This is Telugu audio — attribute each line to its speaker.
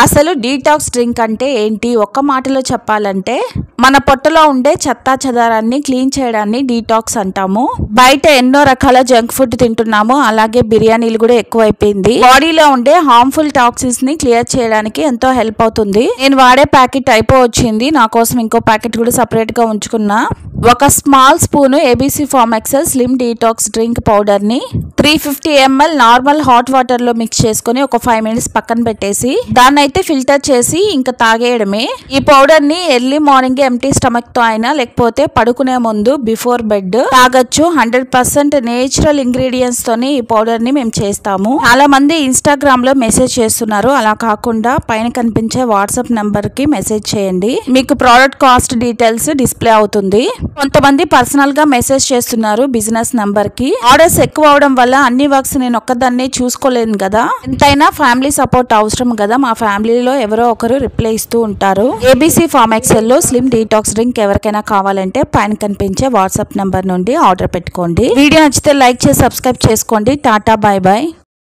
Speaker 1: అసలు డీటాక్స్ డ్రింక్ అంటే ఏంటి? ఒక్క మాటలో చెప్పాలంటే మన పొట్టలో ఉండే చెత్తా చెదారాన్ని క్లీన్ చేయడాన్ని డీటాక్స్ అంటాము. బయట ఎన్నో రకాల జంక్ ఫుడ్ తింటున్నాము, అలాగే బిర్యానీలు కూడా ఎక్కువైపోయింది. బాడీలో ఉండే హార్మ్ఫుల్ టాక్సిన్స్ ని క్లియర్ చేయడానికి ఎంతో హెల్ప్ అవుతుంది. నేను వాడే ప్యాకెట్ అయిపోవచ్చింది, నా కోసం ఇంకో ప్యాకెట్ కూడా సపరేట్ గా ఉంచుకున్నా. ఒక small spoon ABC farm excel slim detox drink powder ని 350 ml నార్మల్ హాట్ వాటర్ లో మిక్స్ చేసుకుని ఒక 5 minutes పక్కన పెట్టేసి దాన్ని అయితే ఫిల్టర్ చేసి ఇంకా తాగేయడమే. ఈ పౌడర్ ని ఎర్లీ మార్నింగ్ ఎంటీ స్టమక్ తో అయినా లేకపోతే పడుకునే ముందు బిఫోర్ బెడ్ తాగొచ్చు. 100% నేచురల్ ఇంగ్రీడియంట్స్ తోని ఈ పౌడర్ ని మేము చేస్తాము. చాలా మంది ఇన్స్టాగ్రామ్ లో మెసేజ్ చేస్తున్నారు, అలా కాకుండా పైన కనిపించే వాట్సాప్ నంబర్ కి మెసేజ్ చేయండి, మీకు ప్రోడక్ట్ కాస్ట్ డీటెయిల్స్ డిస్ప్లే అవుతుంది. కొంతమంది పర్సనల్ గా మెసేజ్ చేస్తున్నారు బిజినెస్ నంబర్ కి. ఆర్డర్స్ ఎక్కువ అవడం వల్ల అన్ని వర్క్స్ నేను ఒక్కదాన్నే చూసుకోలేను కదా, ఎంతైనా ఫ్యామిలీ సపోర్ట్ అవసరం కదా. మా ఫ్యామిలీలో ఎవరో ఒకరు రిప్లై ఇస్తూ ఉంటారు. ఏబీసీ ఫార్మ్ ఎక్సెల్ లో స్లిమ్ డీటాక్స్ డ్రింక్ ఎవరికైనా కావాలంటే పైన కనిపించే వాట్సాప్ నంబర్ నుండి ఆర్డర్ పెట్టుకోండి. వీడియో నచ్చితే లైక్ చేసి సబ్స్క్రైబ్ చేసుకోండి. Tata, by by.